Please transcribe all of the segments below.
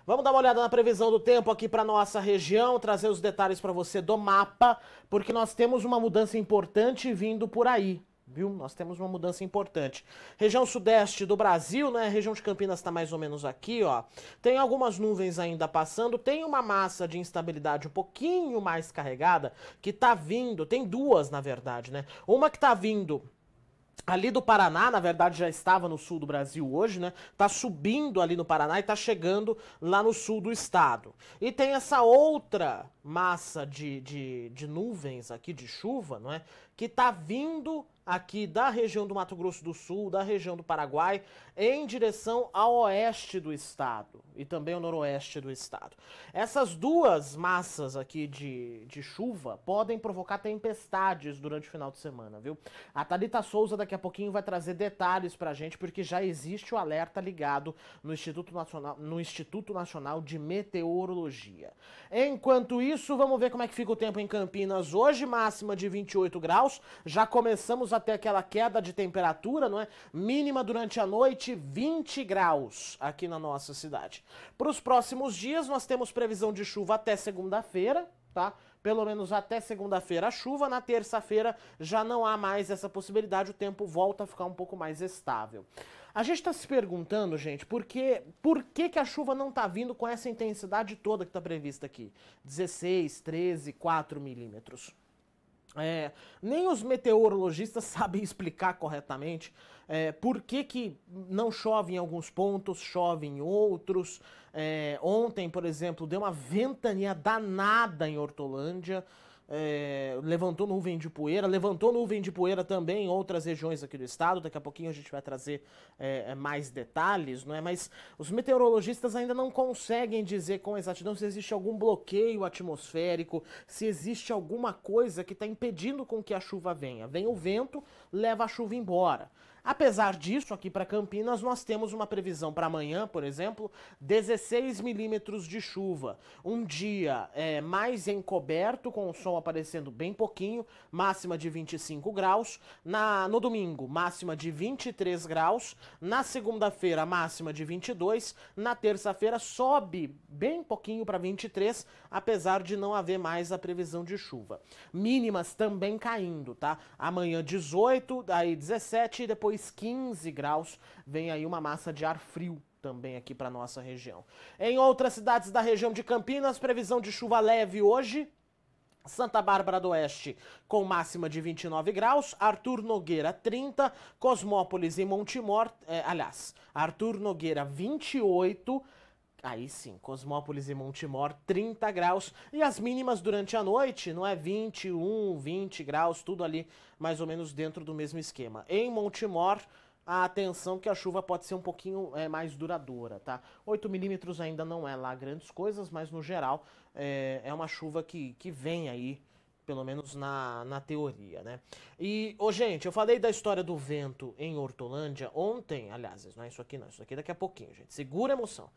Vamos dar uma olhada na previsão do tempo aqui para nossa região, trazer os detalhes para você do mapa, porque nós temos uma mudança importante vindo por aí, viu? Nós temos uma mudança importante. Região sudeste do Brasil, né? A região de Campinas está mais ou menos aqui, ó. Tem algumas nuvens ainda passando, tem uma massa de instabilidade um pouquinho mais carregada que tá vindo, tem duas na verdade, né? Uma que tá vindo ali do Paraná, na verdade já estava no sul do Brasil hoje, né? Tá subindo ali no Paraná e tá chegando lá no sul do estado. E tem essa outra massa de nuvens aqui de chuva, não é? Que tá vindo aqui da região do Mato Grosso do Sul, da região do Paraguai, em direção ao oeste do estado e também ao noroeste do estado. Essas duas massas aqui de chuva podem provocar tempestades durante o final de semana, viu? A Thalita Souza daqui a pouquinho vai trazer detalhes pra gente, porque já existe o alerta ligado no Instituto Nacional de Meteorologia. Enquanto isso, vamos ver como é que fica o tempo em Campinas hoje, máxima de 28 graus, já começamos a ter aquela queda de temperatura, não é? Mínima durante a noite, 20 graus aqui na nossa cidade. Para os próximos dias, nós temos previsão de chuva até segunda-feira, tá? Pelo menos até segunda-feira a chuva, na terça-feira já não há mais essa possibilidade, o tempo volta a ficar um pouco mais estável. A gente está se perguntando, gente, por que a chuva não está vindo com essa intensidade toda que está prevista aqui? 16, 13, 4 milímetros. Nem os meteorologistas sabem explicar corretamente por que não chove em alguns pontos, chove em outros. Ontem, por exemplo, deu uma ventania danada em Hortolândia, levantou nuvem de poeira também em outras regiões aqui do estado. Daqui a pouquinho a gente vai trazer mais detalhes, não é? Mas os meteorologistas ainda não conseguem dizer com exatidão se existe algum bloqueio atmosférico, se existe alguma coisa que está impedindo com que a chuva venha. Vem o vento, leva a chuva embora. Apesar disso, aqui para Campinas, nós temos uma previsão para amanhã, por exemplo, 16 milímetros de chuva. Um dia mais encoberto, com o sol aparecendo bem pouquinho, máxima de 25 graus. No domingo, máxima de 23 graus. Na segunda-feira, máxima de 22. Na terça-feira, sobe bem pouquinho para 23, apesar de não haver mais a previsão de chuva. Mínimas também caindo, tá? Amanhã 18, aí 17 e depois 15 graus, vem aí uma massa de ar frio também aqui para nossa região. Em outras cidades da região de Campinas, previsão de chuva leve hoje. Santa Bárbara do Oeste com máxima de 29 graus, Arthur Nogueira 30, Cosmópolis e Montemor, Arthur Nogueira 28, aí sim, Cosmópolis e Montemor 30 graus, e as mínimas durante a noite, não é 21, 20 graus, tudo ali mais ou menos dentro do mesmo esquema. Em Montemor, a atenção que a chuva pode ser um pouquinho mais duradoura, tá? 8 milímetros ainda não é lá grandes coisas, mas no geral é uma chuva que vem aí, pelo menos na teoria, né? E, gente, eu falei da história do vento em Hortolândia ontem, aliás, não é isso aqui não, isso aqui daqui a pouquinho, gente, segura a emoção.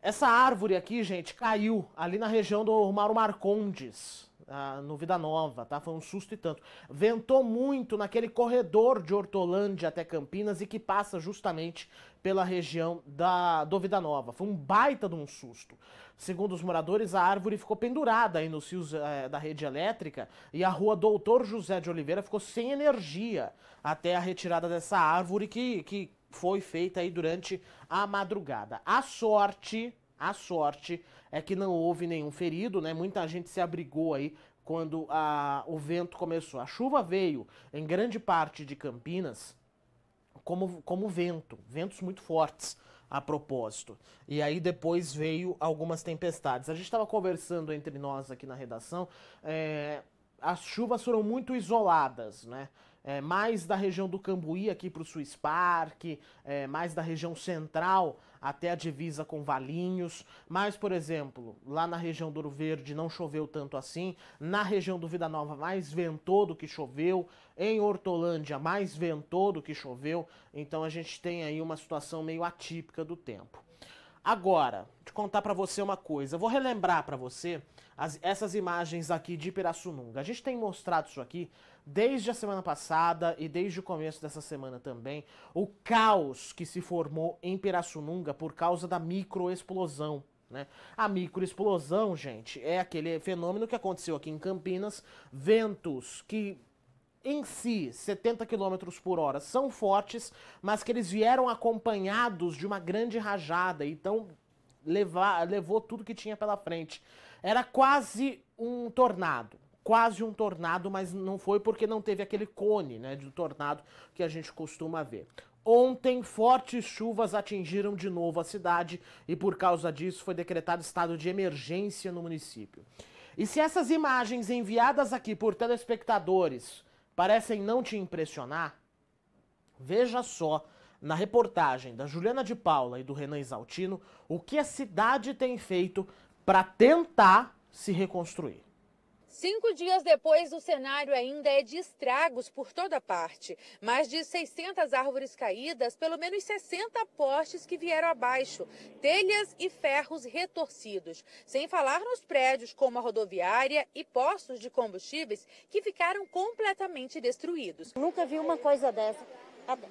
Essa árvore aqui, gente, caiu ali na região do Mauro Marcondes, no Vida Nova, tá? Foi um susto e tanto. Ventou muito naquele corredor de Hortolândia até Campinas e que passa justamente pela região do Vida Nova. Foi um baita de um susto. Segundo os moradores, a árvore ficou pendurada aí nos fios da rede elétrica e a rua Doutor José de Oliveira ficou sem energia até a retirada dessa árvore que foi feita aí durante a madrugada. A sorte é que não houve nenhum ferido, né? Muita gente se abrigou aí quando o vento começou. A chuva veio em grande parte de Campinas como ventos muito fortes a propósito. E aí depois veio algumas tempestades. A gente estava conversando entre nós aqui na redação, as chuvas foram muito isoladas, né? Mais da região do Cambuí aqui para o Swiss Park, mais da região central até a divisa com Valinhos, mas, por exemplo, lá na região do Ouro Verde não choveu tanto assim, na região do Vida Nova mais ventou do que choveu, em Hortolândia mais ventou do que choveu, então a gente tem aí uma situação meio atípica do tempo. Agora, te contar pra você uma coisa, eu vou relembrar pra você essas imagens aqui de Pirassununga. A gente tem mostrado isso aqui desde a semana passada e desde o começo dessa semana também, o caos que se formou em Pirassununga por causa da microexplosão, né? A microexplosão, gente, é aquele fenômeno que aconteceu aqui em Campinas, ventos que em si, 70 km por hora são fortes, mas que eles vieram acompanhados de uma grande rajada, então levou tudo que tinha pela frente. Era quase um tornado, mas não foi porque não teve aquele cone, né, do tornado que a gente costuma ver. Ontem, fortes chuvas atingiram de novo a cidade e por causa disso foi decretado estado de emergência no município. E se essas imagens enviadas aqui por telespectadores parecem não te impressionar, veja só na reportagem da Juliana de Paula e do Renan Exaltino o que a cidade tem feito para tentar se reconstruir. 5 dias depois, o cenário ainda é de estragos por toda parte. Mais de 600 árvores caídas, pelo menos 60 postes que vieram abaixo, telhas e ferros retorcidos. Sem falar nos prédios como a rodoviária e postos de combustíveis que ficaram completamente destruídos. Nunca vi uma coisa dessa.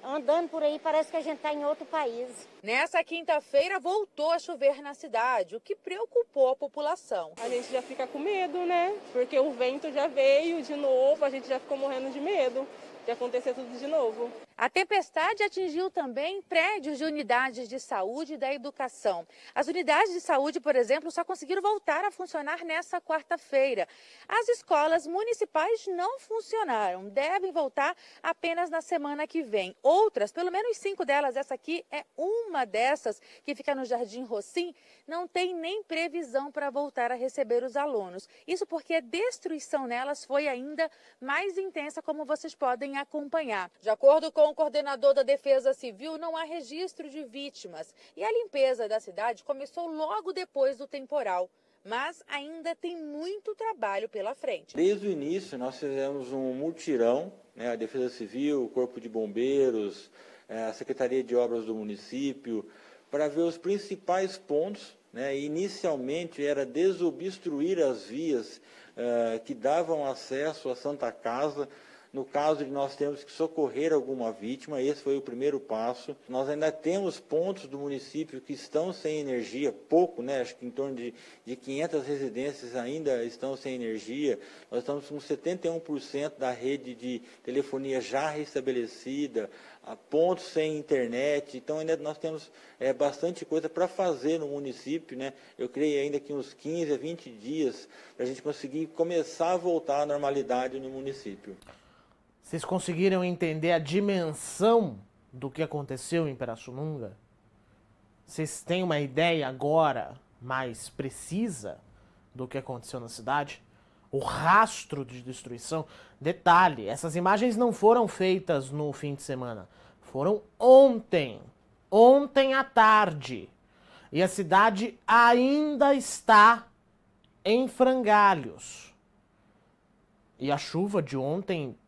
Andando por aí parece que a gente está em outro país. Nessa quinta-feira voltou a chover na cidade, o que preocupou a população. A gente já fica com medo, né? Porque o vento já veio de novo, a gente já ficou morrendo de medo de acontecer tudo de novo. A tempestade atingiu também prédios de unidades de saúde e da educação. As unidades de saúde, por exemplo, só conseguiram voltar a funcionar nessa quarta-feira. As escolas municipais não funcionaram, devem voltar apenas na semana que vem. Outras, pelo menos 5 delas, essa aqui é uma dessas, que fica no Jardim Rocim, não tem nem previsão para voltar a receber os alunos. Isso porque a destruição nelas foi ainda mais intensa, como vocês podem acompanhar. De acordo com o coordenador da Defesa Civil, não há registro de vítimas. E a limpeza da cidade começou logo depois do temporal. Mas ainda tem muito trabalho pela frente. Desde o início, nós fizemos um mutirão, né, a Defesa Civil, o Corpo de Bombeiros, a Secretaria de Obras do município, para ver os principais pontos, né. Inicialmente era desobstruir as vias que davam acesso à Santa Casa. No caso de nós termos que socorrer alguma vítima, esse foi o primeiro passo. Nós ainda temos pontos do município que estão sem energia, pouco, né? Acho que em torno de 500 residências ainda estão sem energia. Nós estamos com 71% da rede de telefonia já restabelecida, pontos sem internet. Então ainda nós temos bastante coisa para fazer no município, né? Eu creio ainda que uns 15 a 20 dias para a gente conseguir começar a voltar à normalidade no município. Vocês conseguiram entender a dimensão do que aconteceu em Pirassununga? Vocês têm uma ideia agora mais precisa do que aconteceu na cidade? O rastro de destruição? Detalhe, essas imagens não foram feitas no fim de semana. Foram ontem. Ontem à tarde. E a cidade ainda está em frangalhos. E a chuva de ontem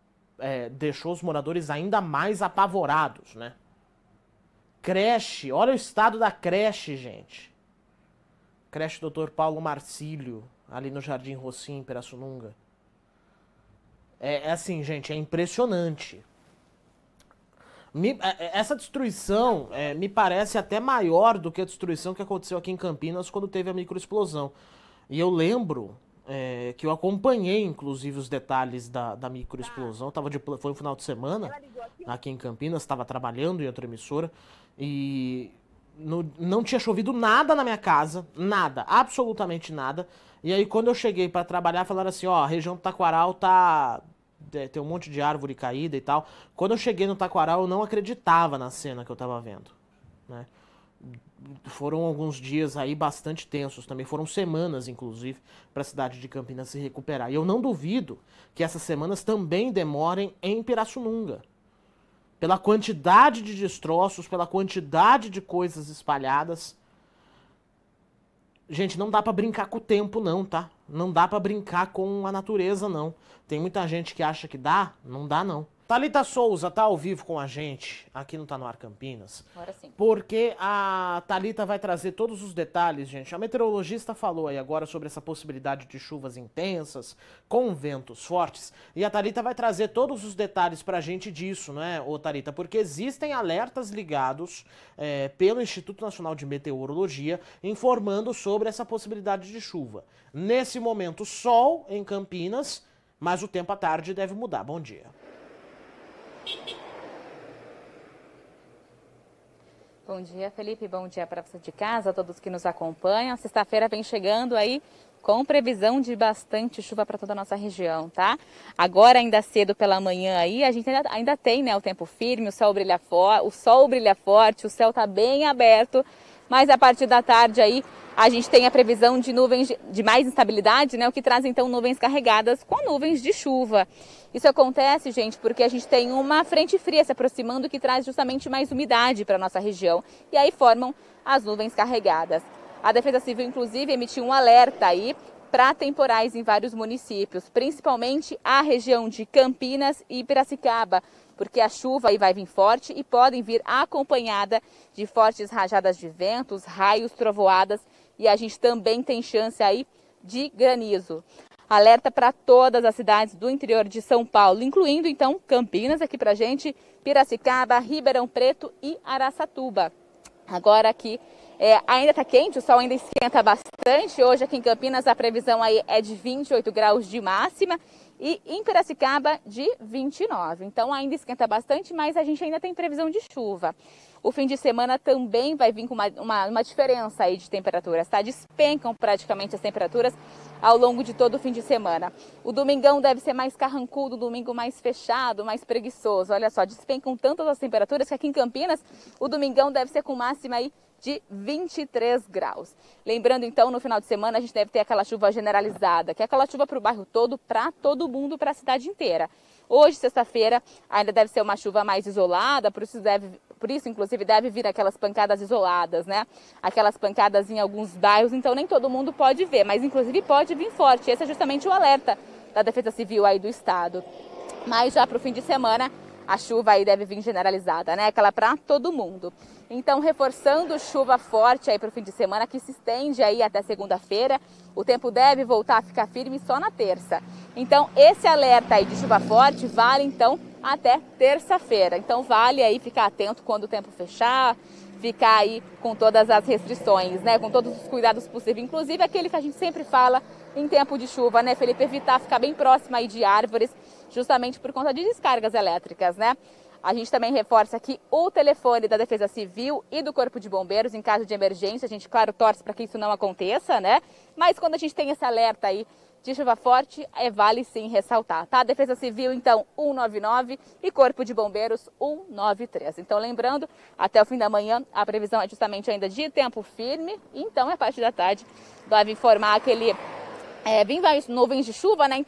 deixou os moradores ainda mais apavorados, né? Creche, olha o estado da creche, gente. Creche Dr. Paulo Marcílio, ali no Jardim Rocim, em Pirassununga. É assim, gente, é impressionante. Essa destruição me parece até maior do que a destruição que aconteceu aqui em Campinas quando teve a microexplosão. E eu lembro que eu acompanhei, inclusive, os detalhes da microexplosão. Foi um final de semana aqui em Campinas, estava trabalhando em outra emissora e não tinha chovido nada na minha casa, nada, absolutamente nada. E aí quando eu cheguei para trabalhar, falaram assim, ó, a região do Taquaral tem um monte de árvore caída e tal. Quando eu cheguei no Taquaral, eu não acreditava na cena que eu tava vendo, né? Foram alguns dias aí bastante tensos também, foram semanas, inclusive, para a cidade de Campinas se recuperar. E eu não duvido que essas semanas também demorem em Pirassununga. Pela quantidade de destroços, pela quantidade de coisas espalhadas. Gente, não dá pra brincar com o tempo não, tá? Não dá pra brincar com a natureza não. Tem muita gente que acha que dá, não dá não. Thalita Souza tá ao vivo com a gente aqui no Tá No Ar Campinas. Agora sim. Porque a Thalita vai trazer todos os detalhes, gente. A meteorologista falou aí agora sobre essa possibilidade de chuvas intensas, com ventos fortes. E a Thalita vai trazer todos os detalhes pra gente disso, né, ô Thalita? Porque existem alertas ligados pelo Instituto Nacional de Meteorologia informando sobre essa possibilidade de chuva. Nesse momento, sol em Campinas, mas o tempo à tarde deve mudar. Bom dia. Bom dia, Felipe. Bom dia para você de casa, a todos que nos acompanham. Sexta-feira vem chegando aí com previsão de bastante chuva para toda a nossa região, tá? Agora, ainda cedo pela manhã aí, a gente ainda tem, né, o tempo firme, o sol brilha forte, o céu tá bem aberto, mas a partir da tarde aí, a gente tem a previsão de nuvens de mais instabilidade, né, o que traz então nuvens carregadas com nuvens de chuva. Isso acontece, gente, porque a gente tem uma frente fria se aproximando que traz justamente mais umidade para a nossa região. E aí formam as nuvens carregadas. A Defesa Civil, inclusive, emitiu um alerta aí para temporais em vários municípios, principalmente a região de Campinas e Piracicaba, porque a chuva aí vai vir forte e podem vir acompanhada de fortes rajadas de ventos, raios, trovoadas, e a gente também tem chance aí de granizo. Alerta para todas as cidades do interior de São Paulo, incluindo então Campinas aqui pra gente, Piracicaba, Ribeirão Preto e Araçatuba. Agora aqui ainda está quente, o sol ainda esquenta bastante. Hoje aqui em Campinas a previsão aí é de 28 graus de máxima e em Piracicaba de 29. Então ainda esquenta bastante, mas a gente ainda tem previsão de chuva. O fim de semana também vai vir com uma diferença aí de temperaturas, tá? Despencam praticamente as temperaturas ao longo de todo o fim de semana. O domingão deve ser mais carrancudo, domingo mais fechado, mais preguiçoso. Olha só, despencam tantas as temperaturas que aqui em Campinas o domingão deve ser com máxima aí de 23 graus. Lembrando então, no final de semana a gente deve ter aquela chuva generalizada, que é aquela chuva para o bairro todo, para todo mundo, para a cidade inteira. Hoje, sexta-feira, ainda deve ser uma chuva mais isolada, por isso, inclusive, deve vir aquelas pancadas isoladas, né? Aquelas pancadas em alguns bairros, então nem todo mundo pode ver, mas inclusive pode vir forte. Esse é justamente o alerta da Defesa Civil aí do estado. Mas já para o fim de semana, a chuva aí deve vir generalizada, né? Aquela para todo mundo. Então, reforçando chuva forte aí para o fim de semana, que se estende aí até segunda-feira. O tempo deve voltar a ficar firme só na terça. Então, esse alerta aí de chuva forte vale, então, até terça-feira. Então, vale aí ficar atento quando o tempo fechar, ficar aí com todas as restrições, né? Com todos os cuidados possíveis, inclusive aquele que a gente sempre fala em tempo de chuva, né, Felipe? Evitar ficar bem próximo aí de árvores, justamente por conta de descargas elétricas, né? A gente também reforça aqui o telefone da Defesa Civil e do Corpo de Bombeiros em caso de emergência. A gente, claro, torce para que isso não aconteça, né? Mas quando a gente tem esse alerta aí de chuva forte, vale sim ressaltar, tá? Defesa Civil, então, 199 e Corpo de Bombeiros, 193. Então, lembrando, até o fim da manhã, a previsão é justamente ainda de tempo firme. Então, a partir da tarde, deve informar aquele... vem várias nuvens de chuva, né?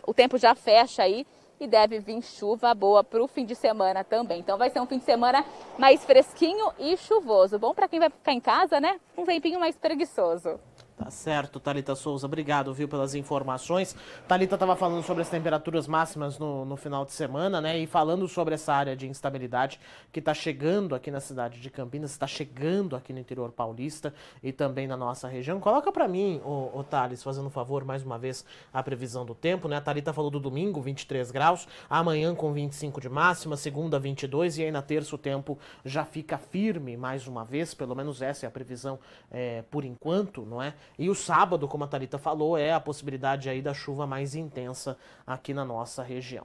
O tempo já fecha aí. E deve vir chuva boa para o fim de semana também. Então vai ser um fim de semana mais fresquinho e chuvoso. Bom para quem vai ficar em casa, né? Um tempinho mais preguiçoso. Tá certo, Thalita Souza, obrigado, viu, pelas informações. Thalita estava falando sobre as temperaturas máximas no final de semana, né, e falando sobre essa área de instabilidade que está chegando aqui na cidade de Campinas, está chegando aqui no interior paulista e também na nossa região. Coloca para mim, ô Thales, fazendo um favor, mais uma vez, a previsão do tempo, né, a Thalita falou do domingo, 23 graus, amanhã com 25 de máxima, segunda 22 e aí na terça o tempo já fica firme mais uma vez, pelo menos essa é a previsão por enquanto, não é? E o sábado, como a Thalita falou, é a possibilidade aí da chuva mais intensa aqui na nossa região.